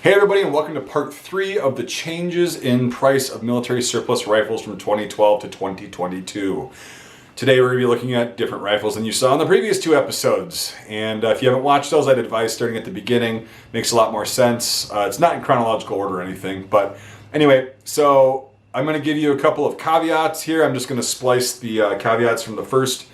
Hey everybody, and welcome to part 3 of the changes in price of military surplus rifles from 2012 to 2022. Today we're going to be looking at different rifles than you saw in the previous 2 episodes. And if you haven't watched those, I'd advise starting at the beginning. Makes a lot more sense. It's not in chronological order or anything. But anyway, so I'm going to give you a couple of caveats here. I'm just going to splice the caveats from the first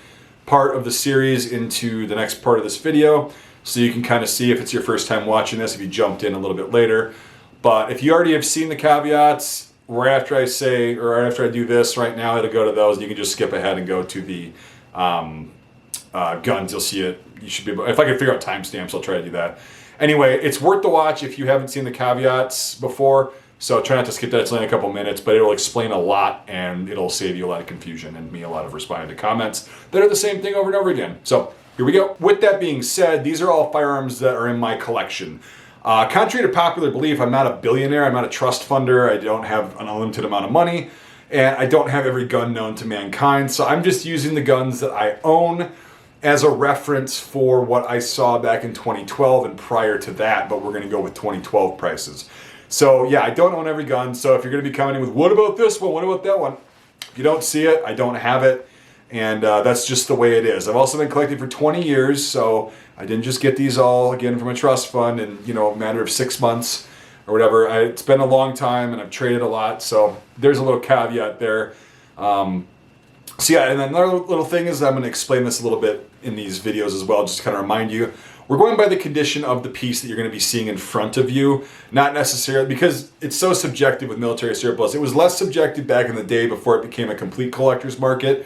part of the series into the next part of this video, so you can kind of see if it's your first time watching this, if you jumped in a little bit later. But if you already have seen the caveats, right after I say, or right after I do this right now, it'll go to those, and you can just skip ahead and go to the guns. You'll see it. You should be able, if I can figure out timestamps, I'll try to do that. Anyway, it's worth the watch if you haven't seen the caveats before, so try not to skip that. It's only a couple minutes, but it'll explain a lot, and it'll save you a lot of confusion and me a lot of responding to comments that are the same thing over and over again. So here we go. With that being said, these are all firearms that are in my collection. Contrary to popular belief, I'm not a billionaire. I'm not a trust funder. I don't have an unlimited amount of money, and I don't have every gun known to mankind. So I'm just using the guns that I own as a reference for what I saw back in 2012 and prior to that, but we're going to go with 2012 prices. So yeah, I don't own every gun. So if you're going to be coming in with, what about this one? What about that one? If you don't see it, I don't have it. And that's just the way it is. I've also been collecting for 20 years, so I didn't just get these all, again, from a trust fund in, a matter of 6 months or whatever. It's been a long time, and I've traded a lot, so there's a little caveat there. So yeah, and then another little thing is I'm going to explain this a little bit in these videos as well, just to kind of remind you. We're going by the condition of the piece that you're going to be seeing in front of you, not necessarily, because it's so subjective with military surplus. It was less subjective back in the day before it became a complete collector's market.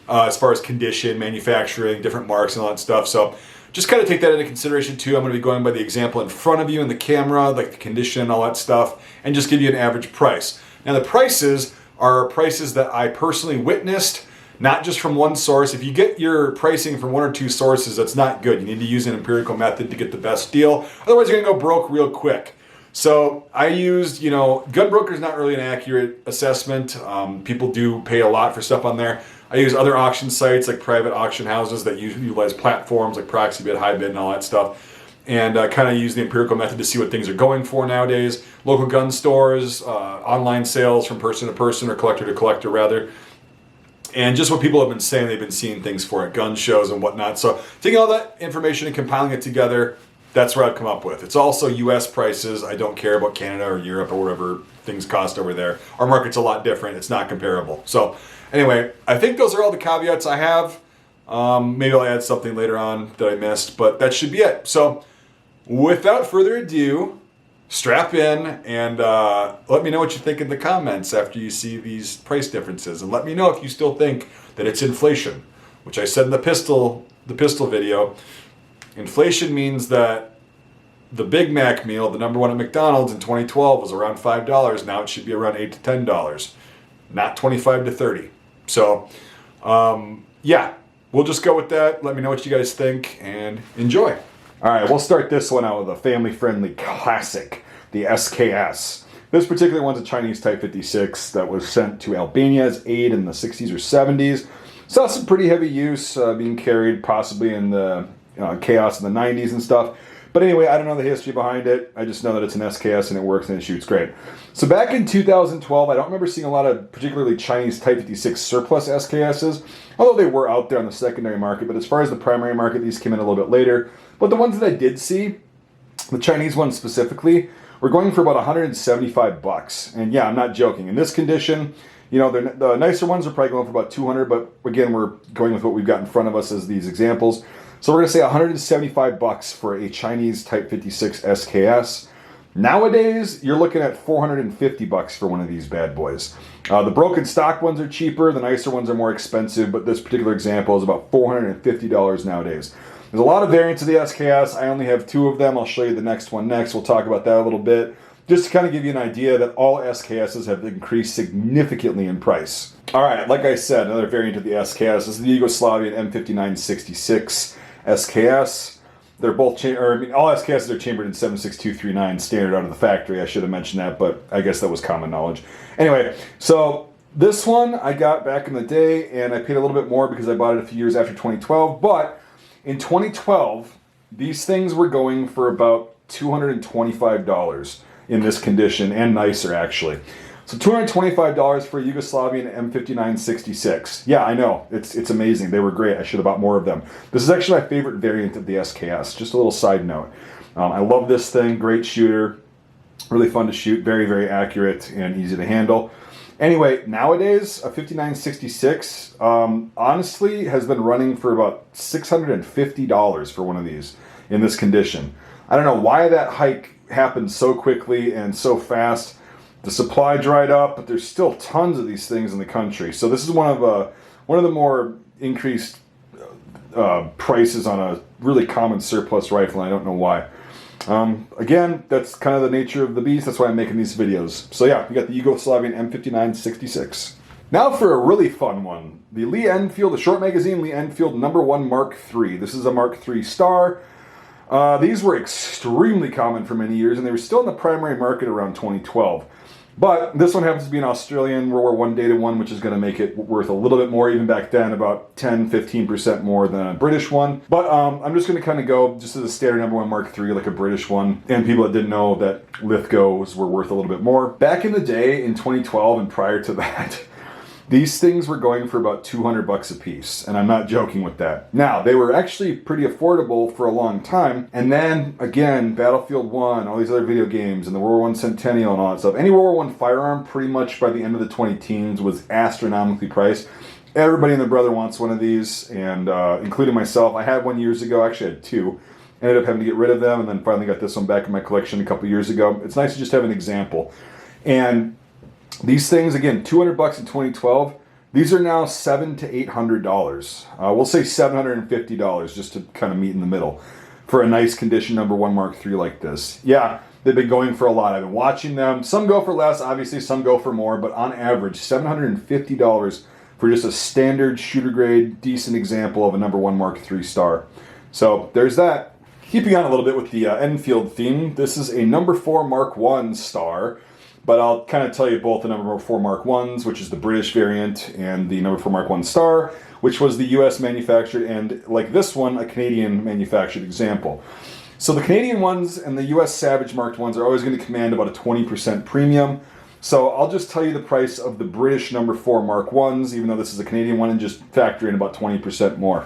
As far as condition, manufacturing, different marks and all that stuff. So just kind of take that into consideration too. I'm going to be going by the example in front of you in the camera, like the condition and all that stuff, and just give you an average price. Now the prices are prices that I personally witnessed, not just from one source. If you get your pricing from 1 or 2 sources, that's not good. You need to use an empirical method to get the best deal. Otherwise you're going to go broke real quick. So I used, GunBroker is not really an accurate assessment. People do pay a lot for stuff on there. I use other auction sites like private auction houses that utilize platforms like Proxybid, HighBid, and all that stuff, and kind of use the empirical method to see what things are going for nowadays. Local gun stores, online sales from person to person, or collector to collector rather, and just what people have been saying they've been seeing things for at gun shows and whatnot. So taking all that information and compiling it together, that's what I've come up with. It's also US prices. I don't care about Canada or Europe or whatever things cost over there. Our market's a lot different. It's not comparable. So anyway, I think those are all the caveats I have. Maybe I'll add something later on that I missed, but that should be it. So without further ado, strap in and let me know what you think in the comments after you see these price differences. And let me know if you still think that it's inflation, which I said in the pistol video. Inflation means that the Big Mac meal, the #1 at McDonald's in 2012, was around $5. Now it should be around $8 to $10, not 25 to 30. So, yeah, we'll just go with that. Let me know what you guys think and enjoy. All right, we'll start this one out with a family-friendly classic, the SKS. This particular one's a Chinese Type 56 that was sent to Albania as aid in the 60s or 70s. Saw some pretty heavy use being carried, possibly in the chaos in the 90s and stuff. But anyway, I don't know the history behind it. I just know that it's an SKS and it works and it shoots great. So back in 2012, I don't remember seeing a lot of particularly Chinese Type 56 surplus SKSs, although they were out there on the secondary market. But as far as the primary market, these came in a little bit later. But the ones that I did see, the Chinese ones specifically, were going for about 175 bucks. And yeah, I'm not joking. In this condition, the nicer ones are probably going for about 200, but again, we're going with what we've got in front of us as these examples. So we're going to say 175 bucks for a Chinese Type 56 SKS. Nowadays, you're looking at 450 bucks for one of these bad boys. The broken stock ones are cheaper, the nicer ones are more expensive, but this particular example is about $450 nowadays. There's a lot of variants of the SKS. I only have 2 of them. I'll show you the next one next. We'll talk about that a little bit, just to kind of give you an idea that all SKSs have increased significantly in price. All right, like I said, another variant of the SKS is the Yugoslavian M5966 SKS. They're both, all SKSs are chambered in 7.6239 standard out of the factory. I should have mentioned that, but I guess that was common knowledge. Anyway, so this one I got back in the day, and I paid a little bit more because I bought it a few years after 2012, but in 2012, these things were going for about $225. in this condition, and nicer actually. So $225 for a Yugoslavian M5966. Yeah, I know, it's amazing. They were great. I should have bought more of them. This is actually my favorite variant of the SKS. Just a little side note. I love this thing. Great shooter. Really fun to shoot. Very, very accurate and easy to handle. Anyway, nowadays, a 5966 honestly has been running for about $650 for one of these in this condition. I don't know why that hike happened so quickly and so fast. The supply dried up, but there's still tons of these things in the country. So this is one of the more increased prices on a really common surplus rifle, and I don't know why. Again, that's kind of the nature of the beast. That's why I'm making these videos. So yeah, we got the Yugoslavian M5966. Now for a really fun one. The Lee Enfield, the short magazine Lee Enfield #1 Mark III. This is a Mark III Star. These were extremely common for many years, and they were still in the primary market around 2012. But this one happens to be an Australian World War I dated one, which is going to make it worth a little bit more, even back then, about 10-15% more than a British one. But I'm just going to kind of go just as a standard #1 Mark III, like a British one. And people that didn't know that Lithgows were worth a little bit more. Back in the day, in 2012 and prior to that, these things were going for about $200 a piece, and I'm not joking with that. Now, they were actually pretty affordable for a long time, and then, again, Battlefield 1, all these other video games, and the World War I Centennial and all that stuff. Any World War I firearm, pretty much by the end of the 2010s, was astronomically priced. Everybody and their brother wants one of these, and including myself. I had one years ago, actually I had two. Ended up having to get rid of them, and then finally got this one back in my collection a couple years ago. It's nice to just have an example. And these things, again, $200 in 2012. These are now $700 to $800. We'll say $750 just to kind of meet in the middle for a nice condition #1 Mark III like this. Yeah, they've been going for a lot. I've been watching them. Some go for less, obviously. Some go for more, but on average, $750 for just a standard shooter grade, decent example of a #1 Mark III Star. So there's that. Keeping on a little bit with the Enfield theme, this is a #4 Mark I Star. But I'll kind of tell you both the #4 Mark I's, which is the British variant, and the #4 Mark I Star, which was the US manufactured, and like this one, a Canadian manufactured example. So the Canadian ones and the US Savage Mark I's are always going to command about a 20% premium. So I'll just tell you the price of the British #4 Mark I's, even though this is a Canadian one, and just factor in about 20% more.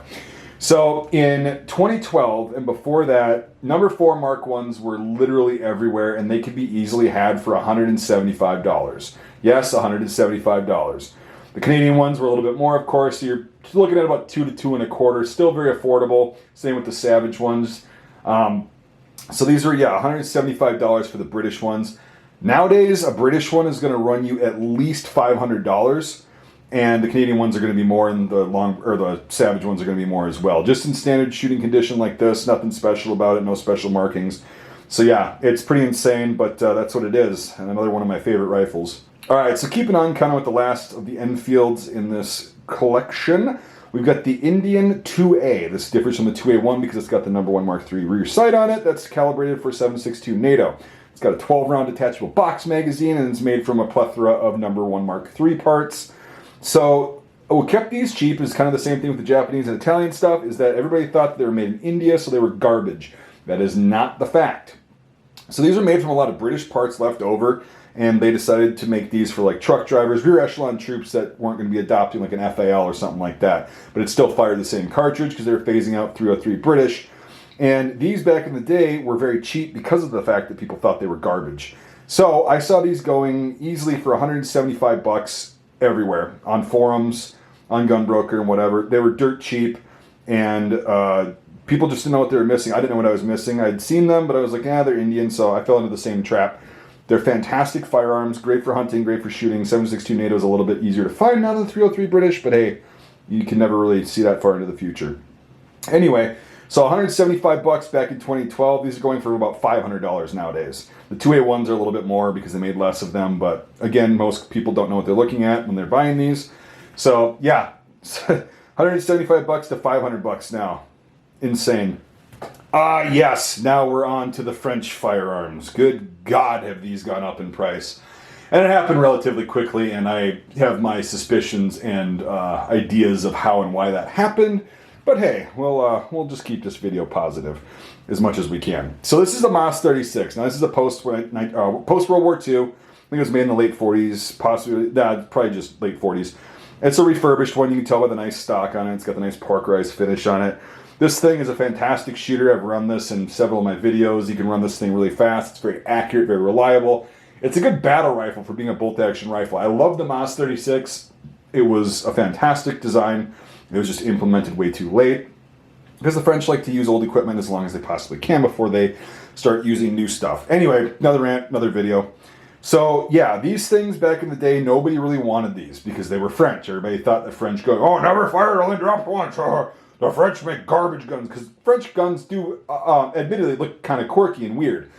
So in 2012 and before that, #4 Mark I's were literally everywhere, and they could be easily had for $175. Yes, $175. The Canadian ones were a little bit more, of course. So you're looking at about $2 to $2.25. Still very affordable. Same with the Savage ones. So these are, yeah, $175 for the British ones. Nowadays, a British one is going to run you at least $500. And the Canadian ones are going to be more, and the Savage ones are going to be more as well. Just in standard shooting condition like this, nothing special about it, no special markings. So yeah, it's pretty insane, but that's what it is. And another one of my favorite rifles. All right, so keeping on kind of with the last of the Enfields in this collection, we've got the Indian 2A. This differs from the 2A1 because it's got the #1 Mark III rear sight on it. That's calibrated for 7.62 NATO. It's got a 12-round detachable box magazine, and it's made from a plethora of #1 Mark III parts. So what kept these cheap is kind of the same thing with the Japanese and Italian stuff, is that everybody thought they were made in India, so they were garbage. That is not the fact. So these are made from a lot of British parts left over, and they decided to make these for like truck drivers, rear echelon troops that weren't going to be adopting like an FAL or something like that. But it still fired the same cartridge because they were phasing out 303 British. And these back in the day were very cheap because of the fact that people thought they were garbage. So I saw these going easily for $175 everywhere, on forums, on Gunbroker and whatever. They were dirt cheap, and people just didn't know what they were missing. I didn't know what I was missing. I'd seen them, but I was like, they're Indian, so I fell into the same trap. They're fantastic firearms, great for hunting, great for shooting. 7.62 NATO is a little bit easier to find now than 303 British, but hey, you can never really see that far into the future. Anyway, so $175 back in 2012. These are going for about $500 nowadays. The 2A1s are a little bit more because they made less of them, but again, most people don't know what they're looking at when they're buying these. So yeah, $175 to $500 now. Insane. Yes, now we're on to the French firearms. Good God, have these gone up in price. And it happened relatively quickly, and I have my suspicions and ideas of how and why that happened. But hey, we'll just keep this video positive as much as we can. So this is the MAS 36. Now this is a post-World War II. I think it was made in the late 40s, possibly, probably just late 40s. It's a refurbished one. You can tell by the nice stock on it. It's got the nice porkerized finish on it. This thing is a fantastic shooter. I've run this in several of my videos. You can run this thing really fast. It's very accurate, very reliable. It's a good battle rifle for being a bolt-action rifle. I love the MAS 36. It was a fantastic design. It was just implemented way too late, because the French like to use old equipment as long as they possibly can before they start using new stuff. Anyway, another rant, another video. So yeah, these things back in the day, nobody really wanted these because they were French. Everybody thought the French go, oh, never fire, only dropped once. The French make garbage guns, because French guns do, admittedly, look kind of quirky and weird.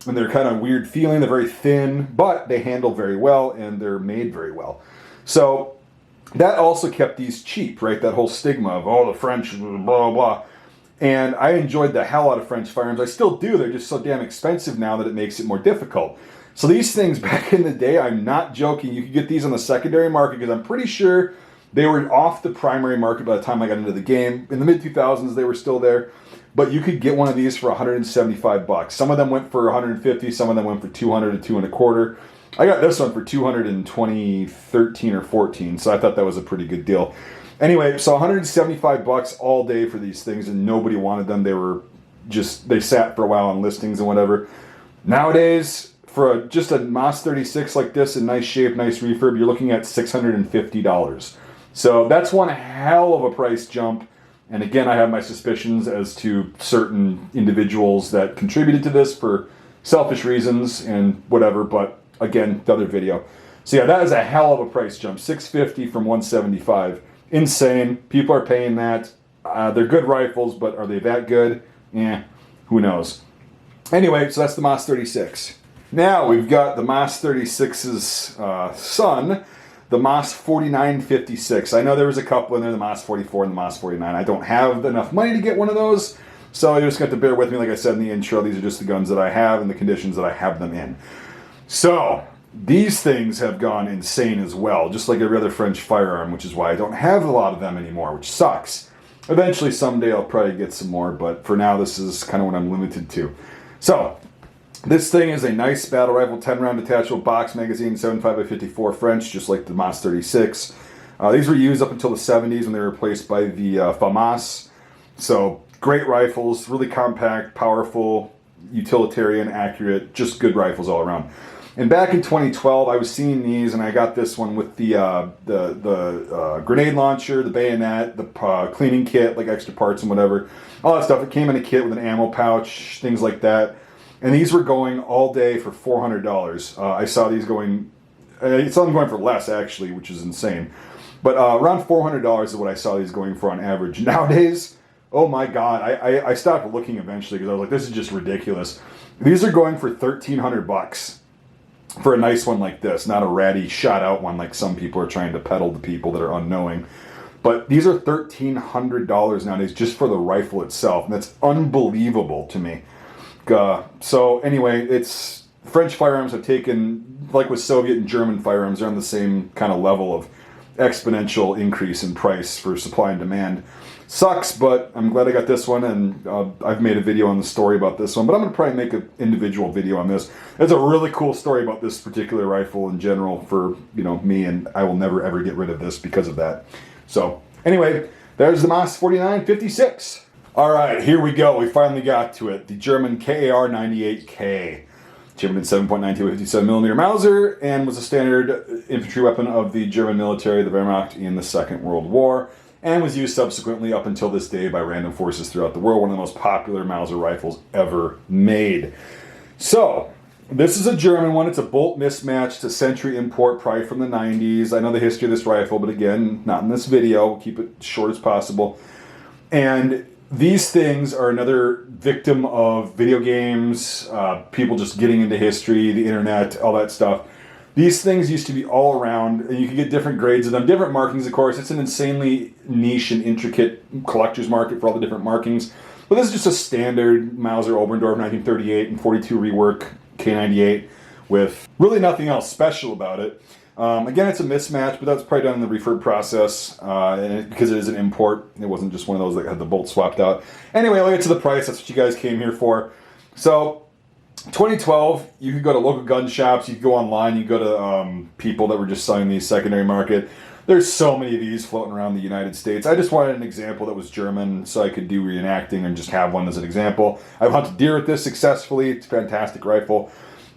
And they're kind of weird feeling, they're very thin, but they handle very well and they're made very well. So that also kept these cheap, right? That whole stigma of, oh, the French, blah, blah, blah. And I enjoyed the hell out of French firearms. I still do. They're just so damn expensive now that it makes it more difficult. So these things back in the day, I'm not joking, you could get these on the secondary market, because I'm pretty sure they were off the primary market by the time I got into the game. In the mid-2000s, they were still there. But you could get one of these for 175 bucks. Some of them went for 150, some of them went for 200 to 225. I got this one for 200 in 2013 or 14, so I thought that was a pretty good deal. Anyway, so 175 bucks all day for these things, and nobody wanted them. They sat for a while on listings and whatever. Nowadays, for just a MAS 36 like this in nice shape, nice refurb, you're looking at $650. So that's one hell of a price jump. And again, I have my suspicions as to certain individuals that contributed to this for selfish reasons and whatever, but again, the other video. So yeah, that is a hell of a price jump. $650 from $175. Insane. People are paying that. They're good rifles, but are they that good? Who knows. Anyway, so that's the MAS 36. Now we've got the MAS 36's son, the MAS 4956. I know there was a couple in there, the MAS 44 and the MAS 49. I don't have enough money to get one of those, so you just got to bear with me. Like I said in the intro, these are just the guns that I have and the conditions that I have them in. So these things have gone insane as well, just like every other French firearm, which is why I don't have a lot of them anymore, which sucks. Eventually, someday, I'll probably get some more, but for now, this is kind of what I'm limited to. So this thing is a nice battle rifle, 10-round detachable box magazine, 75x54 French, just like the MAS 36. These were used up until the 70s when they were replaced by the FAMAS. So great rifles, really compact, powerful, utilitarian, accurate, just good rifles all around. And back in 2012, I was seeing these, and I got this one with the grenade launcher, the bayonet, the cleaning kit, like extra parts and whatever, all that stuff. It came in a kit with an ammo pouch, things like that. And these were going all day for $400. I saw these going, I saw them going for less actually, which is insane. But around $400 is what I saw these going for on average. Nowadays, oh my God, I stopped looking eventually because I was like, this is just ridiculous. These are going for 1,300 bucks for a nice one like this, not a ratty shot out one like some people are trying to peddle to people that are unknowing. But these are $1,300 nowadays just for the rifle itself, and that's unbelievable to me. So anyway, it's French firearms have taken, like with Soviet and German firearms, they're on the same kind of level of exponential increase in price for supply and demand. Sucks, but I'm glad I got this one, and I've made a video on the story about this one, but I'm going to probably make an individual video on this. It's a really cool story about this particular rifle in general for, me, and I will never ever get rid of this because of that. So anyway, there's the MAS 4956. All right, here we go. We finally got to it. The German KAR 98K. German 7.92 57mm Mauser, and was a standard infantry weapon of the German military, the Wehrmacht, in the Second World War, and was used subsequently up until this day by random forces throughout the world. One of the most popular Mauser rifles ever made. So, this is a German one. It's a bolt mismatched, a Sentry import, probably from the 90s. I know the history of this rifle, but again, not in this video. We'll keep it short as possible. And these things are another victim of video games, people just getting into history, the internet, all that stuff. These things used to be all around, and you could get different grades of them, different markings, of course. It's an insanely niche and intricate collector's market for all the different markings. But this is just a standard Mauser Oberndorf 1938 and 42 rework K98 with really nothing else special about it. Again, it's a mismatch, but that's probably done in the refurb process, because it is an import. It wasn't just one of those that had the bolt swapped out. Anyway, I'll get to the price. That's what you guys came here for. So, 2012, you could go to local gun shops, you could go online, you could go to people that were just selling these secondary market. There's so many of these floating around the United States. I just wanted an example that was German so I could do reenacting and just have one as an example. I've hunted deer with this successfully. It's a fantastic rifle.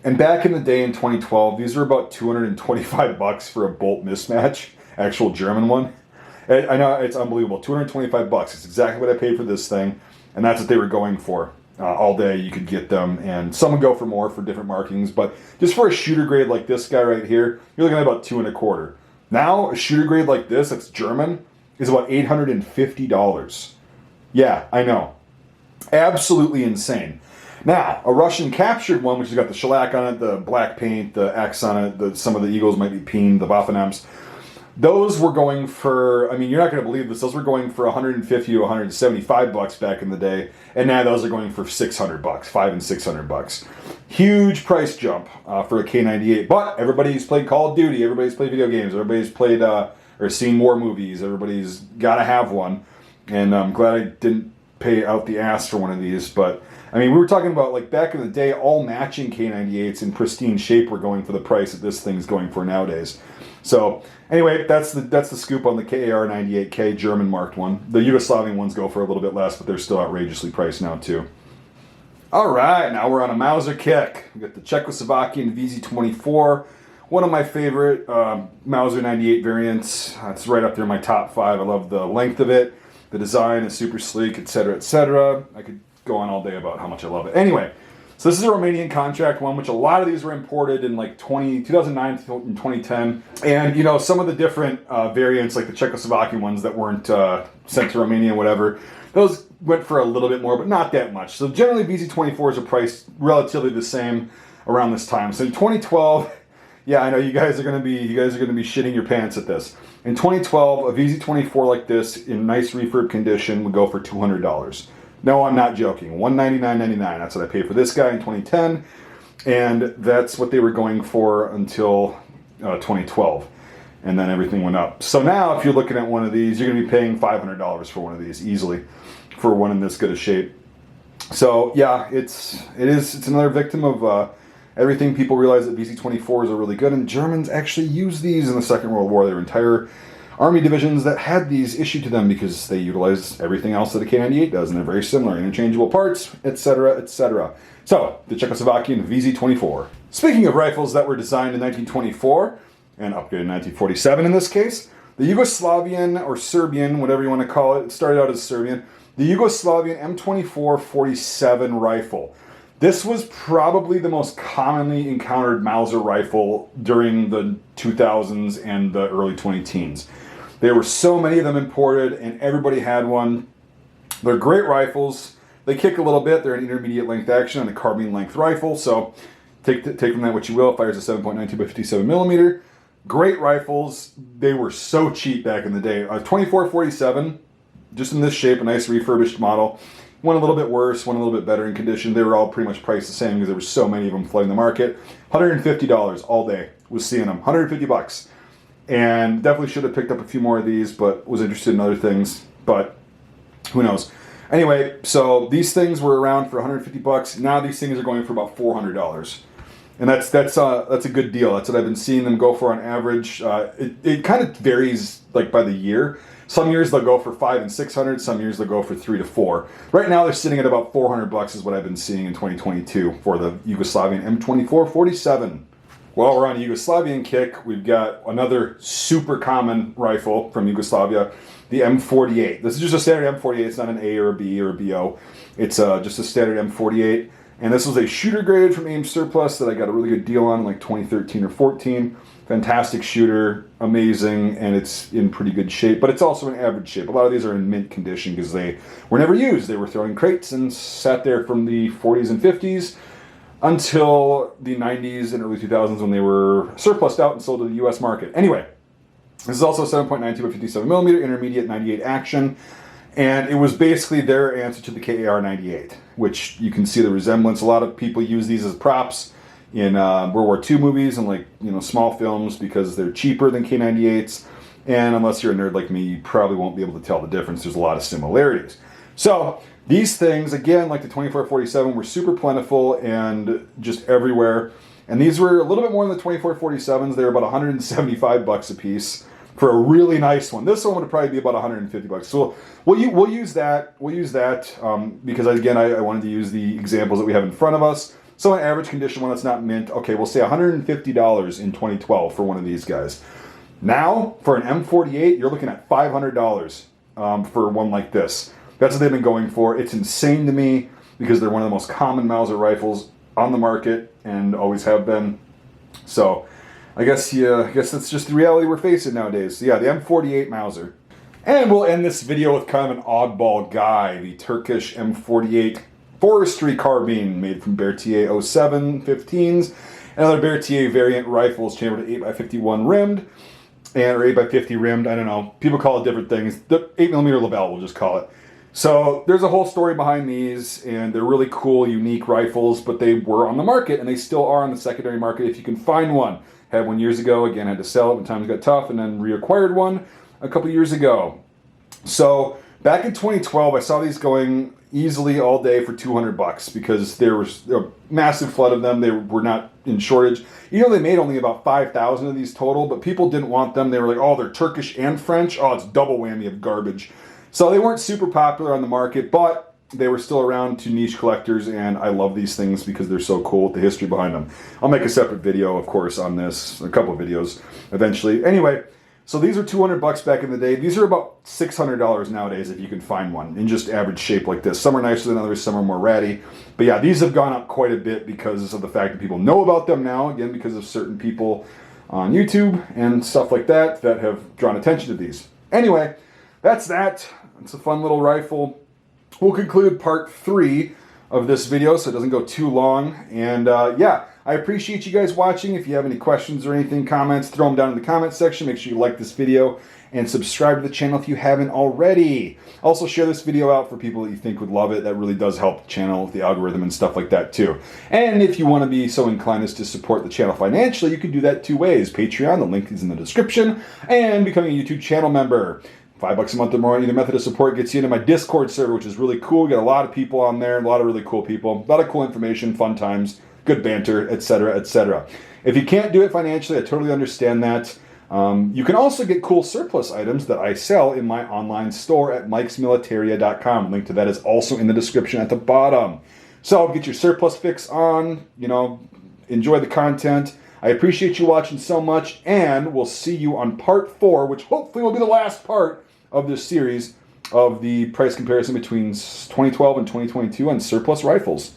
And back in the day in 2012, these were about $225 for a bolt mismatch, actual German one. I know, it's unbelievable. $225. It's exactly what I paid for this thing, and that's what they were going for. All day you could get them, and some would go for more for different markings, but just for a shooter grade like this guy right here, you're looking at about $225. Now, a shooter grade like this, that's German, is about $850. Yeah, I know. Absolutely insane. Now, a Russian captured one, which has got the shellac on it, the black paint, the X on it, some of the eagles might be peened, the Waffen-Ems. Those were going for, I mean, you're not going to believe this, those were going for $150 to $175 back in the day, and now those are going for $600, $500 and $600. Huge price jump for a K98, but everybody's played Call of Duty, everybody's played video games, everybody's played or seen war movies, everybody's got to have one, and I'm glad I didn't pay out the ass for one of these, but I mean, we were talking about, like, back in the day, all matching K98s in pristine shape were going for the price that this thing's going for nowadays. So, anyway, that's the scoop on the KAR-98K German marked one. The Yugoslavian ones go for a little bit less, but they're still outrageously priced now, too. All right, now we're on a Mauser kick. We got the Czechoslovakian VZ24, one of my favorite Mauser 98 variants. It's right up there in my top 5. I love the length of it. The design is super sleek, etc., etc. I could go on all day about how much I love it. Anyway, so this is a Romanian contract one, which a lot of these were imported in like 2009 and 2010. And, you know, some of the different variants, like the Czechoslovakian ones that weren't sent to Romania, whatever, those went for a little bit more, but not that much. So generally, VZ24s are priced relatively the same around this time. So in 2012, yeah, I know you guys are going to be shitting your pants at this. In 2012, a VZ24 like this in nice refurb condition would go for $200. No, I'm not joking. $199.99. That's what I paid for this guy in 2010, and that's what they were going for until 2012, and then everything went up. So now, if you're looking at one of these, you're going to be paying $500 for one of these easily, for one in this good a shape. So yeah, it's another victim of everything. People realize that VZ24s are really good, and Germans actually used these in the Second World War. Their entire army divisions that had these issued to them because they utilized everything else that a K98 does, and they're very similar, interchangeable parts, etc., etc. So, the Czechoslovakian VZ24. Speaking of rifles that were designed in 1924, and upgraded in 1947 in this case, the Yugoslavian, or Serbian, whatever you want to call it started out as Serbian, the Yugoslavian M24-47 rifle. This was probably the most commonly encountered Mauser rifle during the 2000s and the early 2010s. There were so many of them imported, and everybody had one. They're great rifles. They kick a little bit. They're an intermediate length action and a carbine length rifle, so take from that what you will. It fires a 7.92 by 57 millimeter. Great rifles. They were so cheap back in the day. 24-47, just in this shape, a nice refurbished model. One a little bit worse, one a little bit better in condition. They were all pretty much priced the same because there were so many of them flooding the market. $150 all day was seeing them. $150. And definitely should have picked up a few more of these, but was interested in other things. But who knows? Anyway, so these things were around for $150. Now these things are going for about $400. And that's a good deal. That's what I've been seeing them go for on average. It kind of varies like by the year. Some years they'll go for $500 and $600. Some years they'll go for $300 to $400. Right now they're sitting at about $400 is what I've been seeing in 2022 for the Yugoslavian M24-47. While we're on a Yugoslavian kick, we've got another super common rifle from Yugoslavia, the M48. This is just a standard M48. It's not an A or a B or a BO. It's just a standard M48. And this was a shooter grade from Aim Surplus that I got a really good deal on in like 2013 or 14. Fantastic shooter, amazing, and it's in pretty good shape, but it's also in average shape. A lot of these are in mint condition because they were never used. They were thrown in crates and sat there from the 40s and 50s until the 90s and early 2000s when they were surplused out and sold to the US market. Anyway, this is also 7.92 by 57 millimeter, intermediate 98 action, and it was basically their answer to the KAR-98, which you can see the resemblance. A lot of people use these as props. in World War II movies and like, you know, small films because they're cheaper than K98s. And unless you're a nerd like me, you probably won't be able to tell the difference. There's a lot of similarities. So these things, again, like the 24-47, were super plentiful and just everywhere. And these were a little bit more than the 24-47s. They were about 175 bucks a piece for a really nice one. This one would probably be about 150 bucks. So we'll use that. We'll use that because, again, I wanted to use the examples that we have in front of us. So an average condition one that's not mint, okay, we'll say $150 in 2012 for one of these guys. Now, for an M48, you're looking at $500 for one like this. That's what they've been going for. It's insane to me because they're one of the most common Mauser rifles on the market and always have been. So I guess that's just the reality we're facing nowadays. So yeah, the M48 Mauser. And we'll end this video with kind of an oddball guy, the Turkish M48 forestry carbine made from Berthier 07 15s and other Berthier variant rifles chambered at 8x51 rimmed. Or 8x50 rimmed, I don't know. People call it different things. The 8mm Lebel, we'll just call it. So there's a whole story behind these, and they're really cool, unique rifles, but they were on the market, and they still are on the secondary market if you can find one. Had one years ago, again, had to sell it when times got tough, and then reacquired one a couple years ago. So back in 2012, I saw these going easily all day for 200 bucks because there was a massive flood of them. They were not in shortage. You know, they made only about 5,000 of these total, but people didn't want them. They were like, oh, they're Turkish and French. Oh, it's double whammy of garbage. So they weren't super popular on the market, but they were still around to niche collectors, and I love these things because they're so cool with the history behind them. I'll make a separate video, of course, on this, a couple of videos eventually. Anyway, so these are 200 bucks back in the day. These are about $600 nowadays if you can find one in just average shape like this. Some are nicer than others, some are more ratty. But yeah, these have gone up quite a bit because of the fact that people know about them now, again, because of certain people on YouTube and stuff like that that have drawn attention to these. Anyway, that's that. It's a fun little rifle. We'll conclude part 3 of this video so it doesn't go too long. And yeah, I appreciate you guys watching. If you have any questions or anything, comments, throw them down in the comment section. Make sure you like this video and subscribe to the channel if you haven't already. Also share this video out for people that you think would love it. That really does help the channel with the algorithm and stuff like that too. And if you want to be so inclined as to support the channel financially, you can do that 2 ways. Patreon, the link is in the description, and becoming a YouTube channel member. $5 a month or more on either method of support gets you into my Discord server, which is really cool. We got a lot of people on there, a lot of really cool people, a lot of cool information, fun times, good banter, etc., etc. If you can't do it financially, I totally understand that. You can also get cool surplus items that I sell in my online store at mikesmilitaria.com. Link to that is also in the description at the bottom. So get your surplus fix on, you know, enjoy the content. I appreciate you watching so much, and we'll see you on part 4, which hopefully will be the last part of this series of the price comparison between 2012 and 2022 on surplus rifles.